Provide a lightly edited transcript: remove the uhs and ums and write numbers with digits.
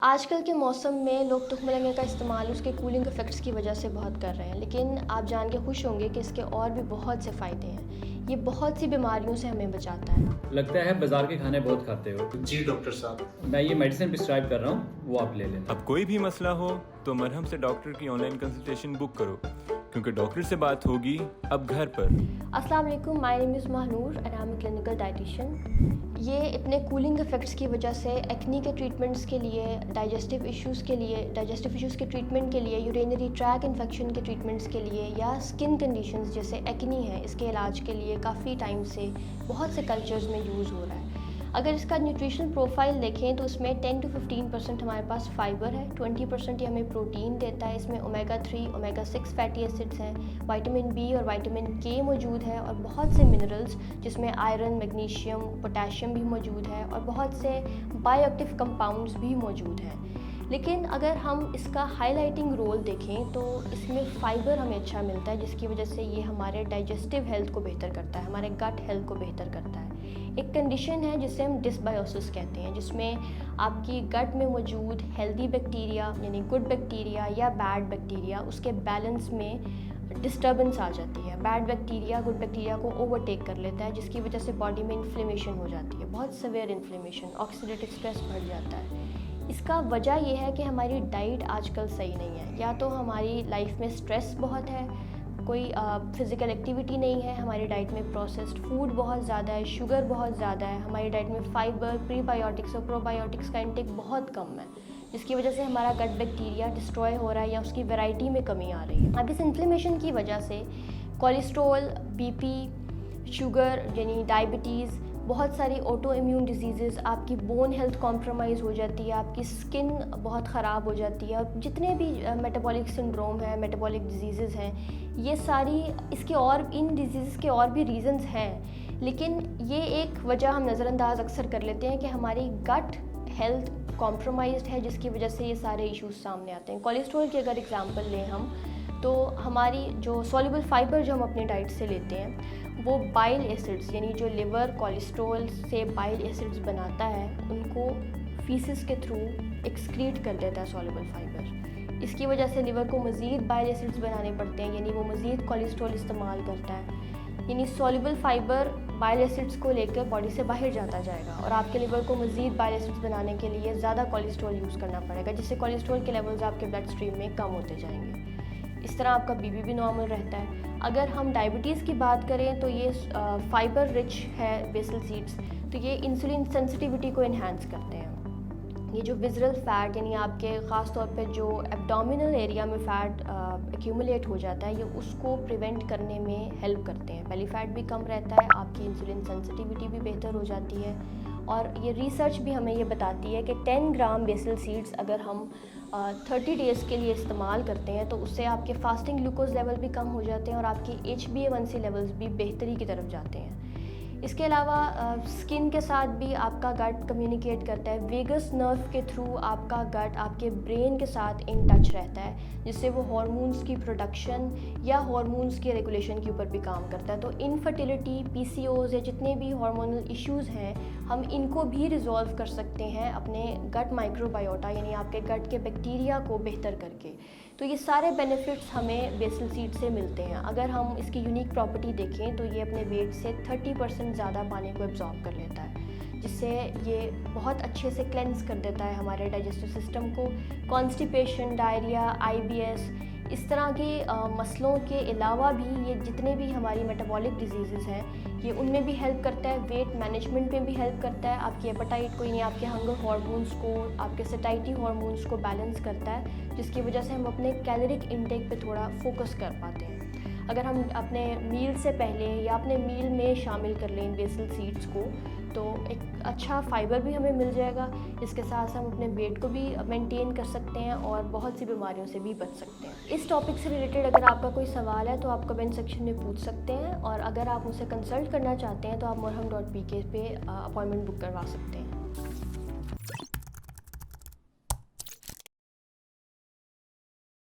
आजकल के मौसम में लोग तुखमरंगे का इस्तेमाल उसके कूलिंग इफ़ेक्ट्स की वजह से बहुत कर रहे हैं, लेकिन आप जान के खुश होंगे कि इसके और भी बहुत से फ़ायदे हैं। ये बहुत सी बीमारियों से हमें बचाता है। लगता है बाजार के खाने बहुत खाते हो। जी डॉक्टर साहब। मैं ये मेडिसिन प्रिस्क्राइब कर रहा हूँ, वो आप ले लेना। अब कोई भी मसला हो तो मरहम से डॉक्टर की ऑनलाइन कंसल्टेशन बुक करो, क्योंकि डॉक्टर से बात होगी अब घर पर। अस्सलाम वालेकुम, my name is Mahnoor and I am a clinical dietitian. ये इतने कूलिंग इफ़ेक्ट्स की वजह से एक्नी के ट्रीटमेंट्स के लिए, डाइजेस्टिव इश्यूज़ के ट्रीटमेंट के लिए, यूरिनरी ट्रैक इन्फेक्शन के ट्रीटमेंट्स के लिए या स्किन कंडीशंस जैसे एक्नी है, इसके इलाज के लिए काफ़ी टाइम से बहुत से कल्चर्स में यूज़ हो रहा है। अगर इसका न्यूट्रिशनल प्रोफाइल देखें तो इसमें 10 to 15% हमारे पास फाइबर है, 20% ये हमें प्रोटीन देता है। इसमें ओमेगा 3, ओमेगा 6 फैटी एसिड्स हैं, विटामिन बी और विटामिन के मौजूद है और बहुत से मिनरल्स जिसमें आयरन, मैग्नीशियम, पोटेशियम भी मौजूद है और बहुत से बायोएक्टिव कंपाउंड्स भी मौजूद हैं। लेकिन अगर हम इसका हाईलाइटिंग रोल देखें तो इसमें फ़ाइबर हमें अच्छा मिलता है, जिसकी वजह से ये हमारे डाइजेस्टिव हेल्थ को बेहतर करता है, हमारे गट हेल्थ को बेहतर करता है। एक कंडीशन है जिसे हम डिसबायोसिस कहते हैं, जिसमें आपकी गट में मौजूद हेल्दी बैक्टीरिया यानी गुड बैक्टीरिया या बैड बैक्टीरिया, उसके बैलेंस में डिस्टर्बेंस आ जाती है। बैड बैक्टीरिया गुड बैक्टीरिया को ओवरटेक कर लेता है, जिसकी वजह से बॉडी में इन्फ्लेमेशन हो जाती है, बहुत सीवियर इन्फ्लेमेशन, ऑक्सीडेटिव स्ट्रेस बढ़ जाता है। इसका वजह यह है कि हमारी डाइट आजकल सही नहीं है। या तो हमारी लाइफ में स्ट्रेस बहुत है, कोई फ़िज़िकल एक्टिविटी नहीं है, हमारी डाइट में प्रोसेस्ड फूड बहुत ज़्यादा है, शुगर बहुत ज़्यादा है, हमारी डाइट में फ़ाइबर, प्रीबायोटिक्स और प्रोबायोटिक्स का इंटेक बहुत कम है, जिसकी वजह से हमारा गट बैक्टीरिया डिस्ट्रॉय हो रहा है या उसकी वैरायटी में कमी आ रही है। अब इस इन्फ्लेमेशन की वजह से कोलेस्ट्रॉल, बीपी, शुगर यानी डायबिटीज़, बहुत सारी ऑटो इम्यून डिजीज़, आपकी बोन हेल्थ कॉम्प्रोमाइज़ हो जाती है, आपकी स्किन बहुत ख़राब हो जाती है और जितने भी मेटाबॉलिक सिंड्रोम है, मेटाबॉलिक डिजीज़ हैं, ये सारी इसके और इन डिजीज़ के और भी रीज़न्स हैं। लेकिन ये एक वजह हम नज़रअंदाज अक्सर कर लेते हैं कि हमारी गट हेल्थ कॉम्प्रोमाइज़्ड है, जिसकी वजह से ये सारे इश्यूज़ सामने आते हैं। कोलेस्ट्रॉल की अगर एग्जांपल लें हम, तो हमारी जो सॉल्युबल फाइबर जो हम अपनी डाइट से लेते हैं, वो बाइल एसिड्स यानी जो लिवर कोलेस्ट्रॉल से बाइल एसिड्स बनाता है, उनको फीसिस के थ्रू एक्सक्रीट कर देता है सॉल्युबल फाइबर। इसकी वजह से लिवर को मज़ीद बाइल एसिड्स बनाने पड़ते हैं, यानी वो मज़ीद कोलेस्ट्रॉल इस्तेमाल करता है। यानी सॉल्युबल फाइबर बाइल एसिड्स को लेकर बॉडी से बाहर जाता जाएगा और आपके लिवर को मज़ीद बाइल एसिड्स बनाने के लिए ज़्यादा कोलेस्ट्रॉल यूज़ करना पड़ेगा, जिससे कोलेस्ट्रॉल के लेवल्स आपके ब्लड स्ट्रीम में कम होते जाएंगे। इस तरह आपका बीपी भी नॉर्मल रहता है। अगर हम डायबिटीज़ की बात करें तो ये फाइबर रिच है बेसल सीड्स, तो ये इंसुलिन सेंसिटिविटी को इन्हांस करते हैं। ये जो विज़रल फ़ैट यानी आपके ख़ास तौर पे जो एब्डोमिनल एरिया में फ़ैट एक्यूमुलेट हो जाता है, ये उसको प्रिवेंट करने में हेल्प करते हैं। बेली फ़ैट भी कम रहता है, आपकी इंसुलिन सेंसिटिविटी भी बेहतर हो जाती है। और ये रिसर्च भी हमें ये बताती है कि 10 ग्राम बेसल सीड्स अगर हम 30 डेज़ के लिए इस्तेमाल करते हैं तो उससे आपके फास्टिंग ग्लूकोज लेवल भी कम हो जाते हैं और आपके HbA1c लेवल्स भी बेहतरी की तरफ जाते हैं। इसके अलावा स्किन के साथ भी आपका गट कम्युनिकेट करता है। वेगस नर्व के थ्रू आपका गट आपके ब्रेन के साथ इन टच रहता है, जिससे वो हार्मोन्स की प्रोडक्शन या हार्मोन्स के रेगुलेशन के ऊपर भी काम करता है। तो इनफर्टिलिटी, PCOS या जितने भी हार्मोनल इश्यूज़ हैं, हम इनको भी रिजॉल्व कर सकते हैं अपने गट माइक्रोबायोटा यानी आपके गट के बैक्टीरिया को बेहतर करके। तो ये सारे बेनिफिट्स हमें बेसल सीड से मिलते हैं। अगर हम इसकी यूनिक प्रॉपर्टी देखें तो ये अपने वेट से 30% ज़्यादा पानी को एब्जॉर्ब कर लेता है, जिससे ये बहुत अच्छे से क्लेंस कर देता है हमारे डाइजेस्टिव सिस्टम को। कॉन्स्टिपेशन, डायरिया, IBS, इस तरह के मसलों के अलावा भी ये जितने भी हमारी मेटाबॉलिक डिजीज़ हैं, ये उनमें भी हेल्प करता है। वेट मैनेजमेंट में भी हेल्प करता है। आपकी एपेटाइट को यानी आपके हंगर हार्मोन्स को, आपके सटाइटी हार्मोन्स को बैलेंस करता है, जिसकी वजह से हम अपने कैलोरिक इंटेक पे थोड़ा फोकस कर पाते हैं। अगर हम अपने मील से पहले या अपने मील में शामिल कर लें बेसल सीड्स को, तो एक अच्छा फ़ाइबर भी हमें मिल जाएगा। इसके साथ हम अपने वेट को भी मेंटेन कर सकते हैं और बहुत सी बीमारियों से भी बच सकते हैं। इस टॉपिक से रिलेटेड अगर आपका कोई सवाल है तो आप कमेंट सेक्शन में पूछ सकते हैं, और अगर आप मुझसे कंसल्ट करना चाहते हैं तो आप murham.pk पे अपॉइंटमेंट बुक करवा सकते हैं।